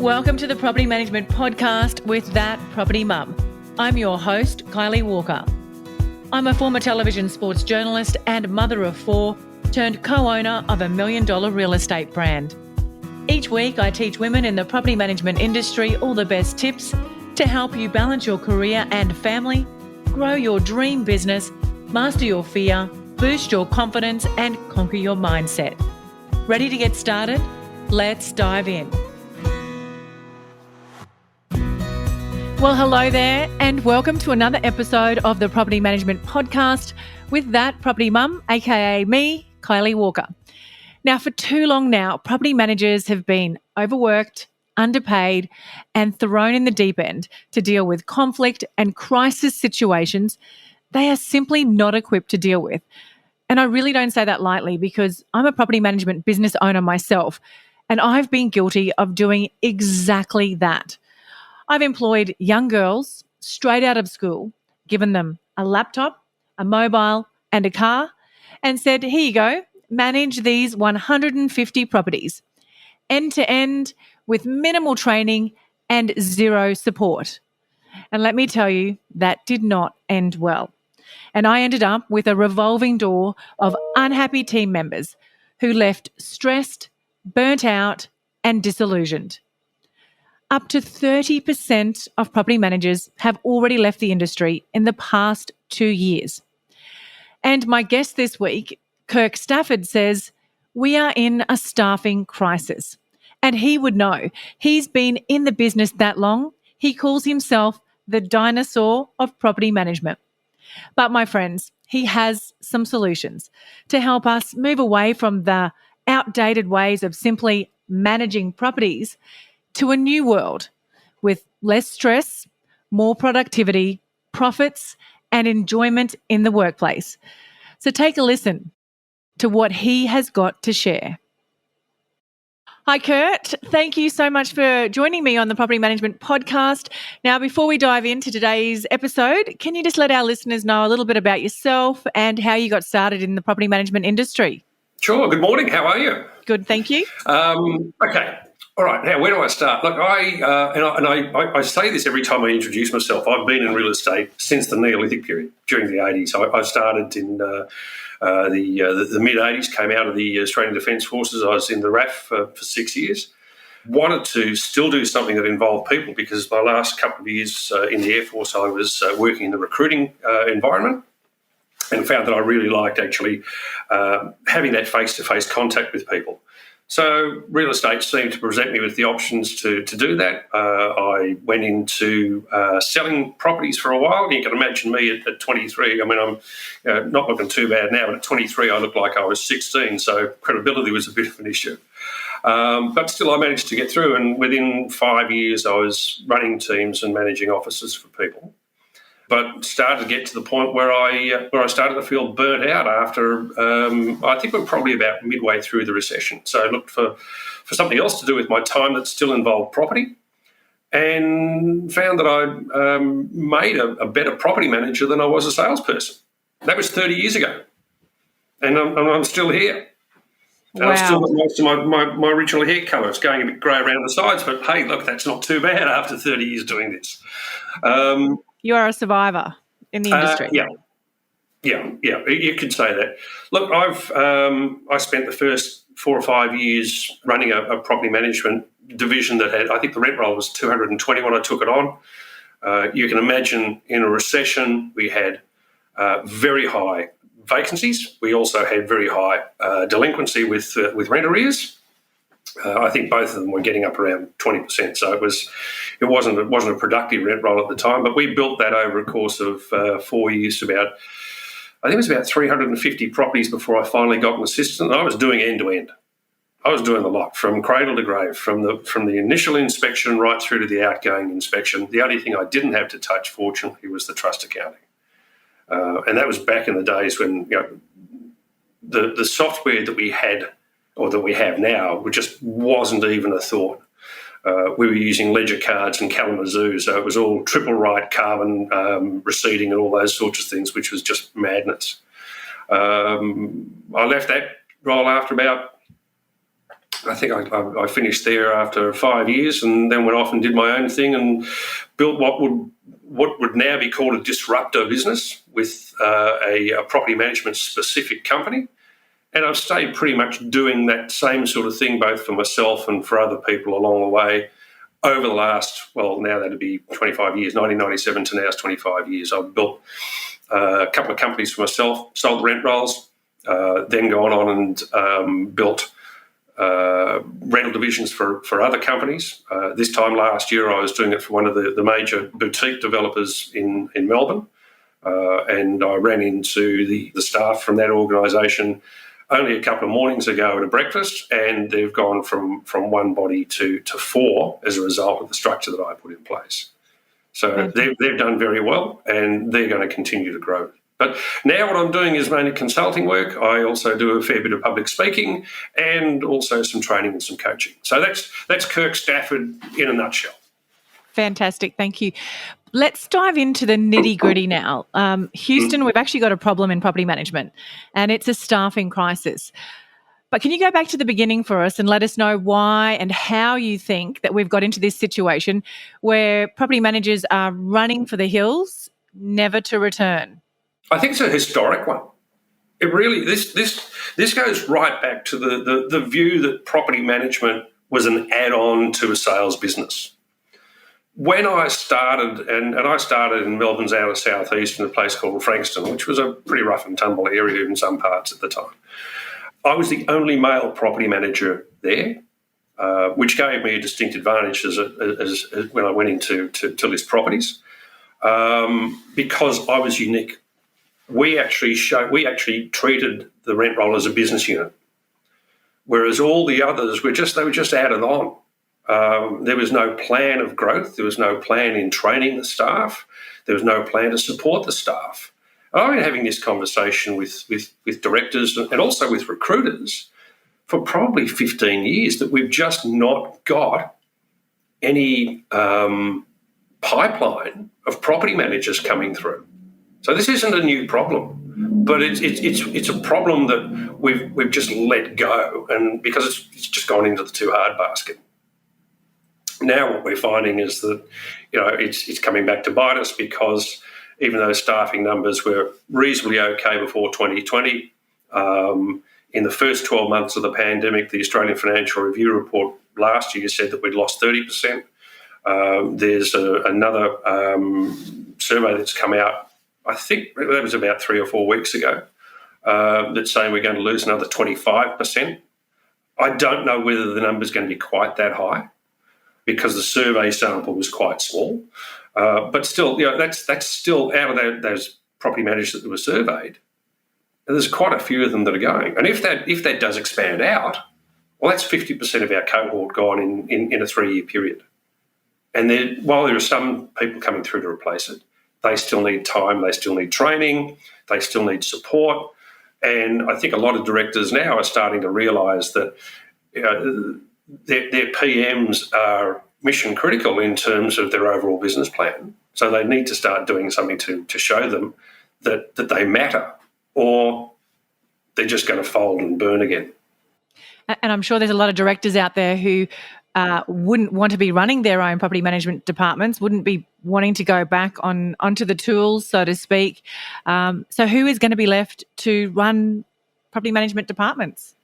Welcome to the Property Management Podcast with That Property Mum. I'm your host, Kylie Walker. I'm a former television sports journalist and mother of four, turned co-owner of $1 million real estate brand. Each week, I teach women in the property management industry all the best tips to help you balance your career and family, grow your dream business, master your fear, boost your confidence, and conquer your mindset. Ready to get started? Let's dive in. Well, hello there, and welcome to another episode of the Property Management Podcast with That Property Mum, aka me, Kylie Walker. Now, for too long now, property managers have been overworked, underpaid, and thrown in the deep end to deal with conflict and crisis situations they are simply not equipped to deal with. And I really don't say that lightly because I'm a property management business owner myself, and I've been guilty of doing exactly that. I've employed young girls straight out of school, given them a laptop, a mobile, and a car, and said, here you go, manage these 150 properties, end to end, with minimal training and zero support. And let me tell you, that did not end well. And I ended up with a revolving door of unhappy team members who left stressed, burnt out, and disillusioned. Up to 30% of property managers have already left the industry in the past 2 years. And my guest this week, Kirk Stafford, says, we are in a staffing crisis. And he would know. He's been in the business that long. He calls himself the dinosaur of property management. But my friends, he has some solutions to help us move away from the outdated ways of simply managing properties to a new world with less stress, more productivity, profits, and enjoyment in the workplace. So take a listen to what he has got to share. Hi, Kurt. Thank you so much for joining me on the Property Management Podcast. Now, before we dive into today's episode, can you just let our listeners know a little bit about yourself and how you got started in the property management industry? Sure. Good morning. How are you? Good, thank you. Okay. All right. Now, where do I start? Look, I say this every time I introduce myself. I've been in real estate since the Neolithic period, during the 80s. I started in the mid-80s, came out of the Australian Defence Forces. I was in the RAF for 6 years. Wanted to still do something that involved people because my last couple of years in the Air Force, I was working in the recruiting environment and found that I really liked actually having that face-to-face contact with people. So real estate seemed to present me with the options to do that. I went into selling properties for a while. You can imagine me at 23. I mean, I'm not looking too bad now, but at 23 I looked like I was 16, so credibility was a bit of an issue. But still I managed to get through, and within 5 years I was running teams and managing offices for people. But started to get to the point where I started to feel burnt out after, I think we're probably about midway through the recession. So I looked for something else to do with my time that still involved property, and found that I made a better property manager than I was a salesperson. That was 30 years ago, and I'm still here. And Wow. I've still got most of my original hair colour. It's going a bit grey around the sides, but hey, look, that's not too bad after 30 years doing this. You are a survivor in the industry. Yeah, you could say that. Look, I spent the first 4 or 5 years running a property management division that had, I think the rent roll was 220 when I took it on. You can imagine in a recession we had very high vacancies. We also had very high delinquency with rent arrears. I think both of them were getting up around 20%. So it wasn't a productive rent roll at the time. But we built that over a course of 4 years to about, I think it was about 350 properties before I finally got an assistant. And I was doing end to end. I was doing a lot from cradle to grave, from the initial inspection right through to the outgoing inspection. The only thing I didn't have to touch, fortunately, was the trust accounting. And that was back in the days when the software that we had, or that we have now, just wasn't even a thought. We were using ledger cards and Kalamazoo, so it was all triple right carbon receipting and all those sorts of things, which was just madness. I left that role after about I think I finished there after 5 years, and then went off and did my own thing and built what would now be called a disruptor business with a property management specific company. And I've stayed pretty much doing that same sort of thing, both for myself and for other people along the way over the last, well, now that'd be 25 years, 1997 to now is 25 years. I've built a couple of companies for myself, sold rent rolls, then gone on and built rental divisions for other companies. This time last year, I was doing it for one of the major boutique developers in Melbourne, and I ran into the staff from that organisation only a couple of mornings ago at a breakfast, and they've gone from one body to four as a result of the structure that I put in place. So they've done very well, and they're going to continue to grow. But now what I'm doing is mainly consulting work. I also do a fair bit of public speaking and also some training and some coaching. So that's Kirk Stafford in a nutshell. Fantastic. Thank you. Let's dive into the nitty-gritty now. Houston, we've actually got a problem in property management, and it's a staffing crisis. But can you go back to the beginning for us and let us know why and how you think that we've got into this situation where property managers are running for the hills, never to return? I think it's a historic one. It really this goes right back to the view that property management was an add-on to a sales business. When I started, and I started in Melbourne's outer southeast in a place called Frankston, which was a pretty rough and tumble area in some parts at the time, I was the only male property manager there, which gave me a distinct advantage as when I went into to list properties, because I was unique. We actually treated the rent roll as a business unit, whereas all the others were just added on. There was no plan of growth. There was no plan in training the staff. There was no plan to support the staff. I've been having this conversation with directors and also with recruiters for probably 15 years that we've just not got any pipeline of property managers coming through. So this isn't a new problem, but it's a problem that we've just let go, and because it's just gone into the too hard basket. Now what we're finding is that it's coming back to bite us, because even though staffing numbers were reasonably okay before 2020, in the first 12 months of the pandemic, the Australian Financial Review report last year said that we'd lost 30%. There's another survey that's come out, I think that was about 3 or 4 weeks ago, that's saying we're going to lose another 25%. I don't know whether the number's going to be quite that high, because the survey sample was quite small. But still, that's still out of those property managers that were surveyed. And there's quite a few of them that are going. And if that does expand out, well, that's 50% of our cohort gone in a 3-year period. And while there are some people coming through to replace it, they still need time, they still need training, they still need support. And I think a lot of directors now are starting to realise that their PMs are mission critical in terms of their overall business plan. So they need to start doing something to show them that they matter, or they're just going to fold and burn again. And I'm sure there's a lot of directors out there who wouldn't want to be running their own property management departments, wouldn't be wanting to go back onto the tools, so to speak. So who is going to be left to run property management departments?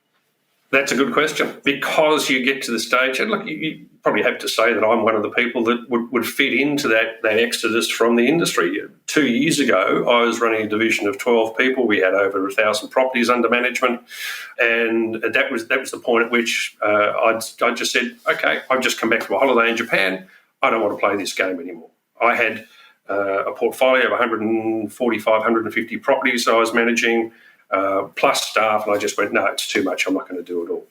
That's a good question, because you get to the stage, and look, you probably have to say that I'm one of the people that would fit into that exodus from the industry. 2 years ago, I was running a division of 12 people. We had over 1,000 properties under management, and that was the point at which I just said, okay, I've just come back from a holiday in Japan. I don't want to play this game anymore. I had a portfolio of 145, 150 properties I was managing, plus staff, and I just went, no, it's too much. I'm not going to do it all.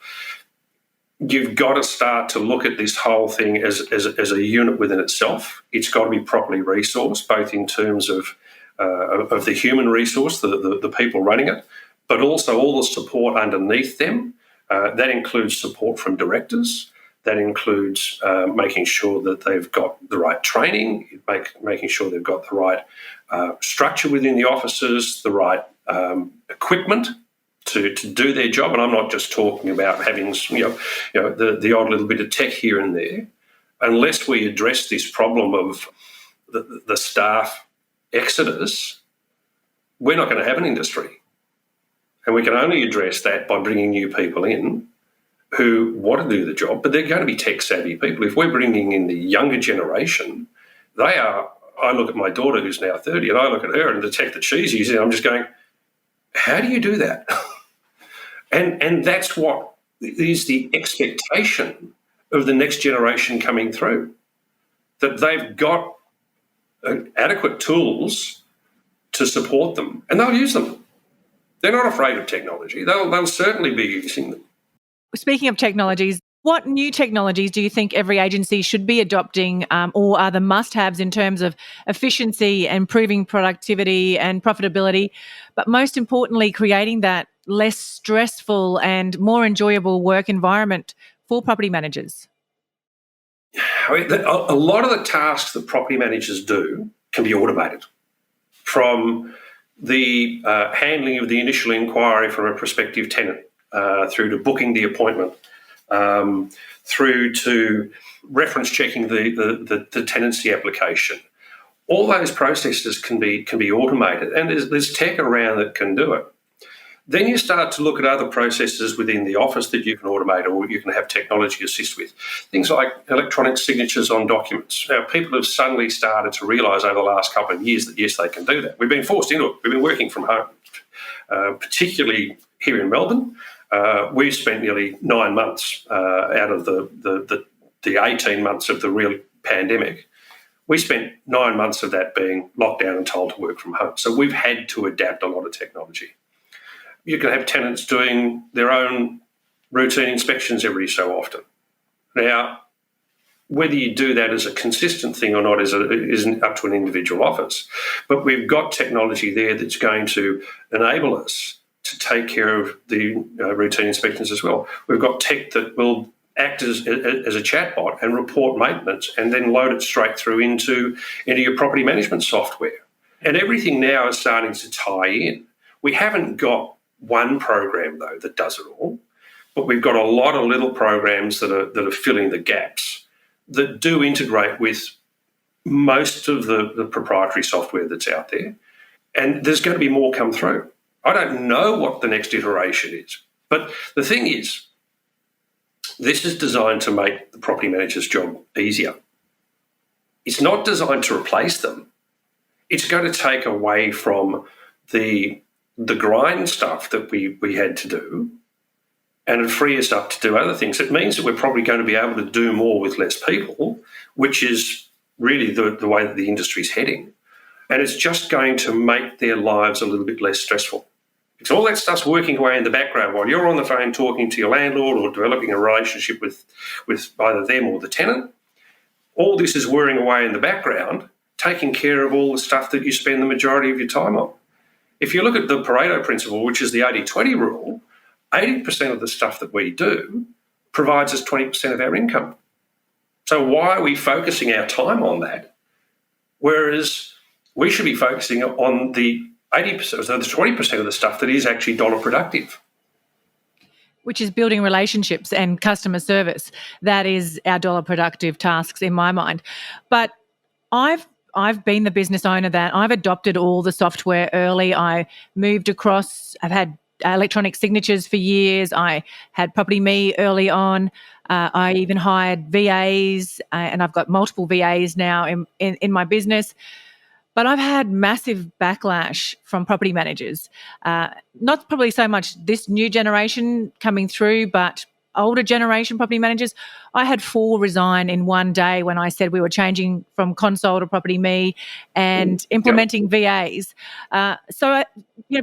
You've got to start to look at this whole thing as a unit within itself. It's got to be properly resourced, both in terms of the human resource, the people running it, but also all the support underneath them. That includes support from directors. That includes making sure that they've got the right training, making sure they've got the right structure within the offices, the right equipment, to do their job. And I'm not just talking about having the odd little bit of tech here and there. Unless we address this problem of the staff exodus, we're not going to have an industry. And we can only address that by bringing new people in who want to do the job, but they're going to be tech-savvy people. If we're bringing in the younger generation, they are. I look at my daughter who's now 30 and I look at her and the tech that she's using, I'm just going, how do you do that? and that's what is the expectation of the next generation coming through, that they've got adequate tools to support them and they'll use them. They're not afraid of technology. They'll certainly be using them. Speaking of technologies, what new technologies do you think every agency should be adopting or are the must-haves in terms of efficiency, improving productivity and profitability, but most importantly, creating that less stressful and more enjoyable work environment for property managers? I mean, a lot of the tasks that property managers do can be automated, from the handling of the initial inquiry from a prospective tenant through to booking the appointment, through to reference checking the tenancy application. All those processes can be automated, and there's tech around that can do it. Then you start to look at other processes within the office that you can automate or you can have technology assist with. Things like electronic signatures on documents. Now, people have suddenly started to realise over the last couple of years that, yes, they can do that. We've been forced into it. We've been working from home, particularly here in Melbourne. We've spent nearly 9 months out of the 18 months of the real pandemic. We spent 9 months of that being locked down and told to work from home. So we've had to adapt a lot of technology. You can have tenants doing their own routine inspections every so often. Now, whether you do that as a consistent thing or not isn't up to an individual office. But we've got technology there that's going to enable us to take care of the routine inspections as well. We've got tech that will act as a chatbot and report maintenance and then load it straight through into your property management software. And everything now is starting to tie in. We haven't got one program, though, that does it all, but we've got a lot of little programs that are filling the gaps that do integrate with most of the proprietary software that's out there. And there's going to be more come through. I don't know what the next iteration is, but the thing is, this is designed to make the property manager's job easier. It's not designed to replace them. It's going to take away from the grind stuff that we had to do and free us up to do other things. It means that we're probably going to be able to do more with less people, which is really the way that the industry's heading. And it's just going to make their lives a little bit less stressful. Because all that stuff's working away in the background while you're on the phone talking to your landlord or developing a relationship with either them or the tenant. All this is whirring away in the background, taking care of all the stuff that you spend the majority of your time on. If you look at the Pareto principle, which is the 80-20 rule, 80% of the stuff that we do provides us 20% of our income. So why are we focusing our time on that? Whereas we should be focusing on the 80%, so the 20% of the stuff that is actually dollar productive. Which is building relationships and customer service. That is our dollar productive tasks in my mind. But I've been the business owner that I've adopted all the software early. I moved across, I've had electronic signatures for years. I had Property Me early on. I even hired VAs and I've got multiple VAs now in my business. But I've had massive backlash from property managers. Not probably so much this new generation coming through, but older generation property managers. I had 4 resign in one day when I said we were changing from console to Property Me and implementing VAs. So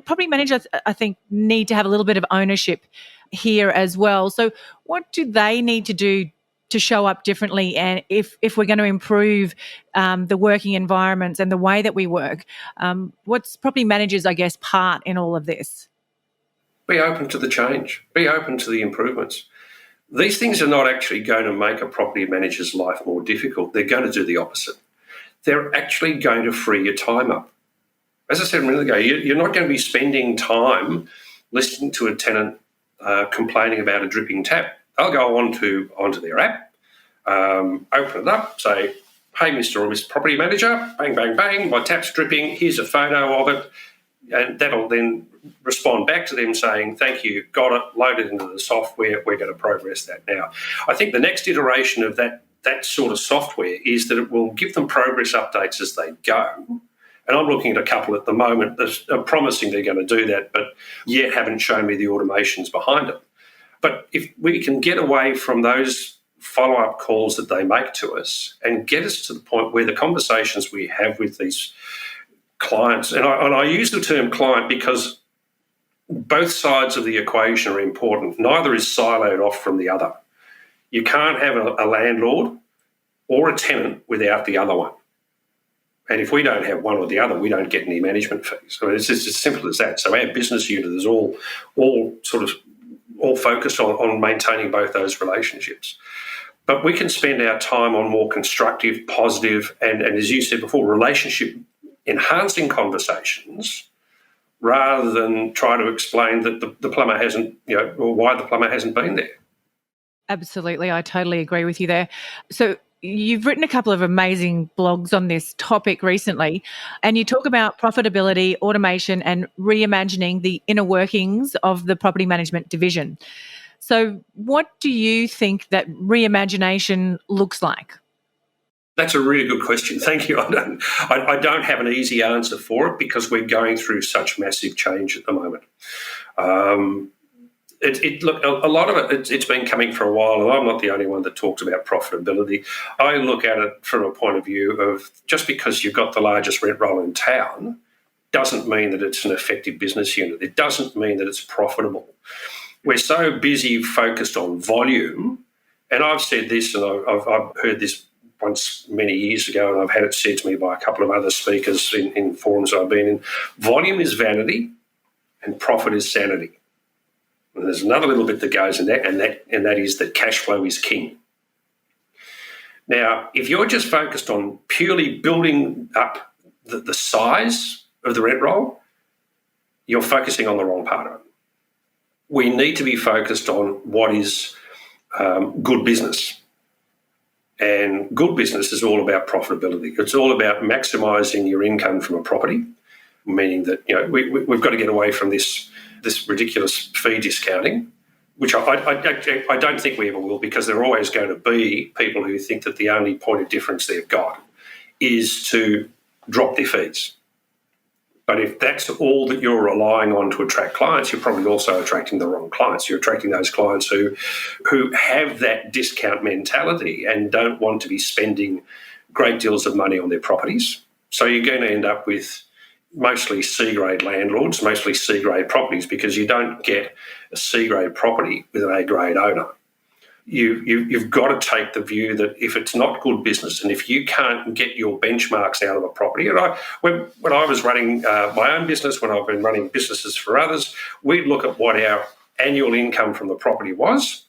property managers, I think, need to have a little bit of ownership here as well. So what do they need to do to show up differently, and if we're going to improve the working environments and the way that we work? What's property managers, I guess, part in all of this? Be open to the change. Be open to the improvements. These things are not actually going to make a property manager's life more difficult. They're going to do the opposite. They're actually going to free your time up. As I said a minute ago, you're not going to be spending time listening to a tenant complaining about a dripping tap, they'll go onto their app, open it up, say, hey, Mr. or Miss Property Manager, bang, bang, bang, my tap's dripping, here's a photo of it. And that'll then respond back to them saying, thank you, got it, load it into the software, we're going to progress that now. I think the next iteration of that sort of software is that it will give them progress updates as they go. And I'm looking at a couple at the moment that are promising they're going to do that, but yet haven't shown me the automations behind it. But if we can get away from those follow-up calls that they make to us and get us to the point where the conversations we have with these clients, and I use the term client because both sides of the equation are important. Neither is siloed off from the other. You can't have a landlord or a tenant without the other one. And if we don't have one or the other, we don't get any management fees. So it's just as simple as that. So our business unit is all focused on maintaining both those relationships. But we can spend our time on more constructive, positive, and as you said before, relationship enhancing conversations rather than try to explain that the plumber hasn't, or why the plumber hasn't been there. Absolutely. I totally agree with you there. So you've written a couple of amazing blogs on this topic recently, and you talk about profitability, automation, and reimagining the inner workings of the property management division. So what do you think that reimagination looks like? That's a really good question. Thank you. I don't have an easy answer for it because we're going through such massive change at the moment. Look, a lot of it's been coming for a while, and I'm not the only one that talks about profitability. I look at it from a point of view of just because you've got the largest rent roll in town doesn't mean that it's an effective business unit. It doesn't mean that it's profitable. We're so busy focused on volume, and I've said this, and I've heard this once many years ago, and I've had it said to me by a couple of other speakers in forums I've been in. Volume is vanity and profit is sanity. And there's another little bit that goes in that, and that is that cash flow is king. Now, if you're just focused on purely building up the size of the rent roll, you're focusing on the wrong part of it. We need to be focused on what is good business. And good business is all about profitability. It's all about maximising your income from a property, meaning that we've got to get away from this ridiculous fee discounting, which I don't think we ever will, because there are always going to be people who think that the only point of difference they've got is to drop their fees. But if that's all that you're relying on to attract clients, you're probably also attracting the wrong clients. You're attracting those clients who have that discount mentality and don't want to be spending great deals of money on their properties. So you're going to end up with mostly C-grade landlords, mostly C-grade properties, because you don't get a C-grade property with an A-grade owner. You've got to take the view that if it's not good business and if you can't get your benchmarks out of a property, and when I was running my own business, when I've been running businesses for others, we'd look at what our annual income from the property was,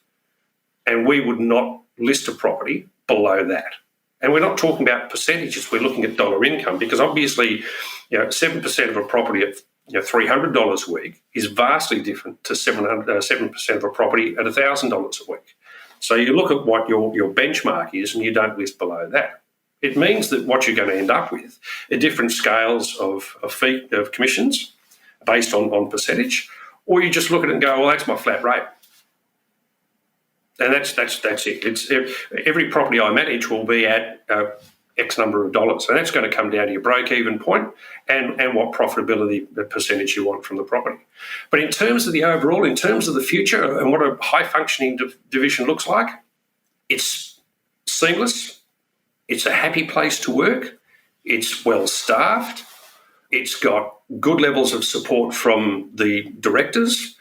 and we would not list a property below that. And we're not talking about percentages, we're looking at dollar income, because obviously 7% of a property at $300 a week is vastly different to 7% of a property at $1,000 a week. So you look at what your benchmark is and you don't list below that. It means that what you're going to end up with are different scales of commissions based on percentage, or you just look at it and go, well, that's my flat rate. And that's it. Every property I manage will be at X number of dollars, and that's going to come down to your break-even point and what profitability percentage you want from the property. But in terms of the overall, in terms of the future and what a high-functioning division looks like, it's seamless, it's a happy place to work, it's well-staffed, it's got good levels of support from the directors,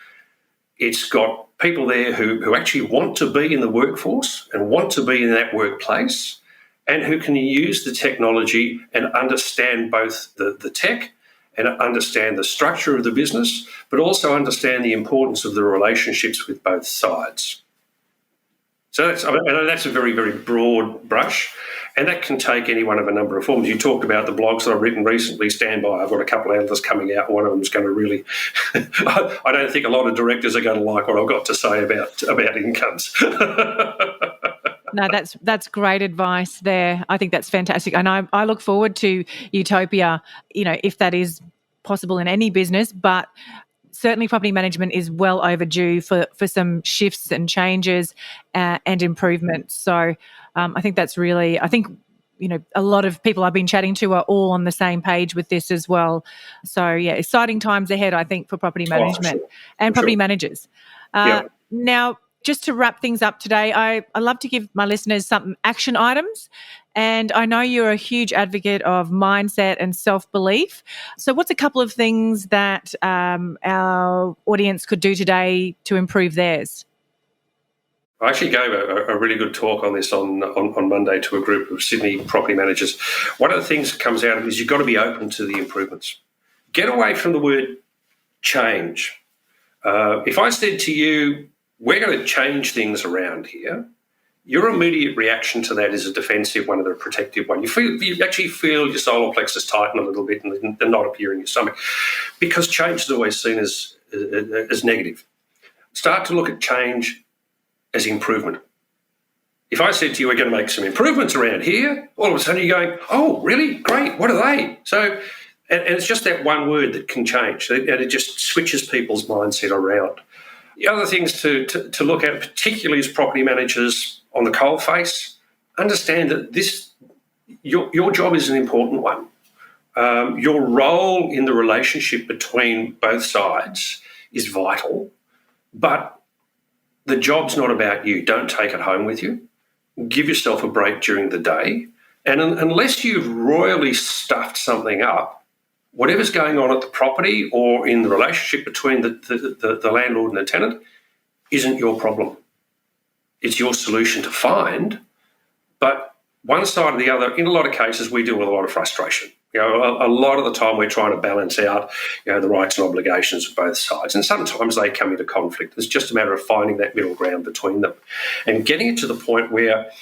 it's got people there who actually want to be in the workforce and want to be in that workplace, and who can use the technology and understand both the tech and understand the structure of the business, but also understand the importance of the relationships with both sides. So that's a very, very broad brush. And that can take any one of a number of forms. You talked about the blogs that I've written recently. Stand by. I've got a couple of others coming out. One of them is going to really... I don't think a lot of directors are going to like what I've got to say about incomes. No, that's great advice there. I think that's fantastic. And I look forward to Utopia, if that is possible in any business, but certainly property management is well overdue for some shifts and changes and improvements. So I think that's really, a lot of people I've been chatting to are all on the same page with this as well. So, yeah, exciting times ahead, I think, for property management and property managers. Now, just to wrap things up today, I love to give my listeners some action items. And I know you're a huge advocate of mindset and self-belief. So what's a couple of things that our audience could do today to improve theirs? I actually gave a really good talk on this on Monday to a group of Sydney property managers. One of the things that comes out of it is you've got to be open to the improvements. Get away from the word change. If I said to you, we're going to change things around here, your immediate reaction to that is a defensive one or a protective one. You actually feel your solar plexus tighten a little bit and not appear in your stomach, because change is always seen as negative. Start to look at change as improvement. If I said to you, we're going to make some improvements around here, all of a sudden you're going, oh, really? Great. What are they? So, and it's just that one word that can change, and it just switches people's mindset around. The other things to look at, particularly as property managers on the coalface, understand that your job is an important one. Your role in the relationship between both sides is vital, but the job's not about you. Don't take it home with you. Give yourself a break during the day. And unless you've royally stuffed something up, whatever's going on at the property or in the relationship between the landlord and the tenant isn't your problem. It's your solution to find. But one side or the other, in a lot of cases, we deal with a lot of frustration. A lot of the time we're trying to balance out, the rights and obligations of both sides. And sometimes they come into conflict. It's just a matter of finding that middle ground between them and getting it to the point where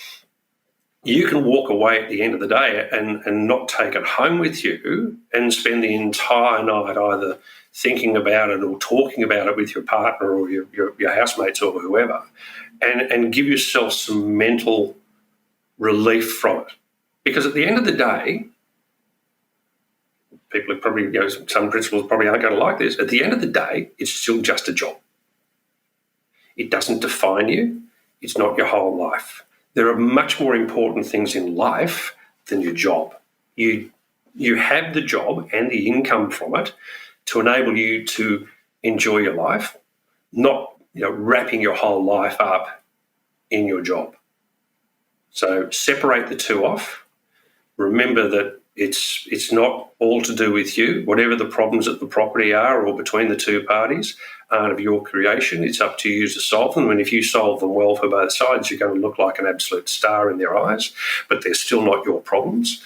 you can walk away at the end of the day and not take it home with you and spend the entire night either thinking about it or talking about it with your partner or your housemates or whoever, and give yourself some mental relief from it. Because at the end of the day, people are probably, some principals probably aren't going to like this. At the end of the day, it's still just a job. It doesn't define you. It's not your whole life. There are much more important things in life than your job. You have the job and the income from it to enable you to enjoy your life, not wrapping your whole life up in your job. So separate the two off. Remember that it's not all to do with you. Whatever the problems at the property are or between the two parties aren't of your creation. It's up to you to solve them. And if you solve them well for both sides, you're going to look like an absolute star in their eyes, but they're still not your problems.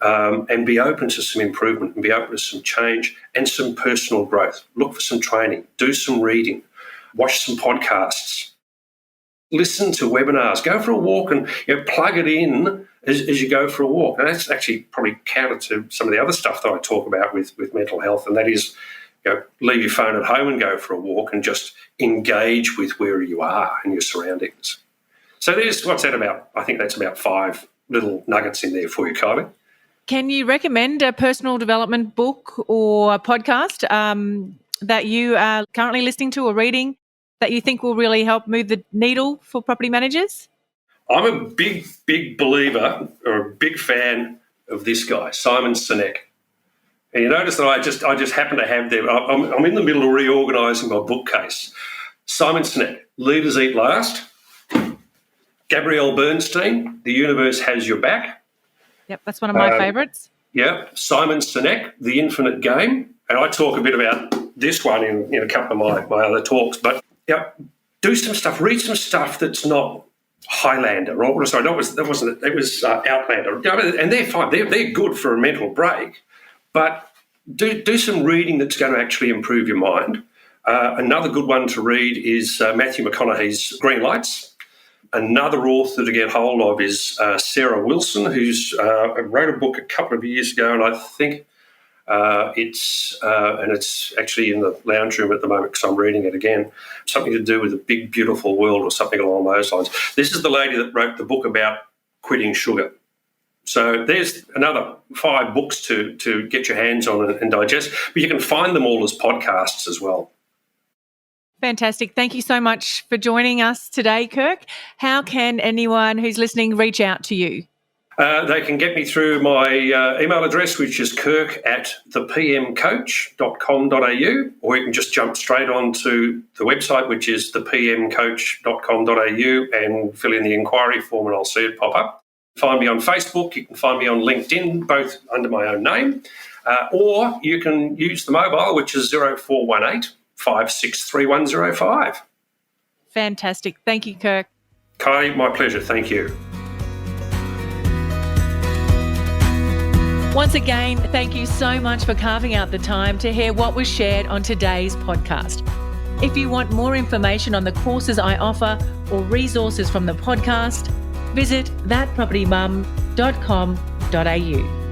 And be open to some improvement and be open to some change and some personal growth. Look for some training, do some reading, watch some podcasts, listen to webinars, go for a walk and plug it in as you go for a walk. And that's actually probably counter to some of the other stuff that I talk about with mental health, and that is leave your phone at home and go for a walk and just engage with where you are and your surroundings. So what's that about? I think that's about 5 little nuggets in there for you, Kylie. Can you recommend a personal development book or a podcast that you are currently listening to or reading that you think will really help move the needle for property managers? I'm a big, big believer or a big fan of this guy, Simon Sinek. And you notice that I just happen to have them. I'm in the middle of reorganising my bookcase. Simon Sinek, Leaders Eat Last. Gabrielle Bernstein, The Universe Has Your Back. Yep, that's one of my favourites. Yeah, Simon Sinek, The Infinite Game. And I talk a bit about this one in a couple of my other talks. But do some stuff, read some stuff that's not Highlander, or sorry, that wasn't it. It was Outlander, and they're fine. They're good for a mental break, but do some reading that's going to actually improve your mind. Another good one to read is Matthew McConaughey's Green Lights. Another author to get hold of is Sarah Wilson, who's wrote a book a couple of years ago, and I think it's actually in the lounge room at the moment because I'm reading it again. Something to do with a big, beautiful world or something along those lines. This is the lady that wrote the book about quitting sugar. So there's another 5 books to get your hands on and digest, but you can find them all as podcasts as well. Fantastic. Thank you so much for joining us today, Kirk. How can anyone who's listening reach out to you? They can get me through my email address, which is kirk@thepmcoach.com.au, or you can just jump straight onto the website, which is thepmcoach.com.au, and fill in the inquiry form and I'll see it pop up. Find me on Facebook. You can find me on LinkedIn, both under my own name, or you can use the mobile, which is 0418 563105. Fantastic. Thank you, Kirk. Kylie, my pleasure. Thank you. Once again, thank you so much for carving out the time to hear what was shared on today's podcast. If you want more information on the courses I offer or resources from the podcast, visit thatpropertymum.com.au.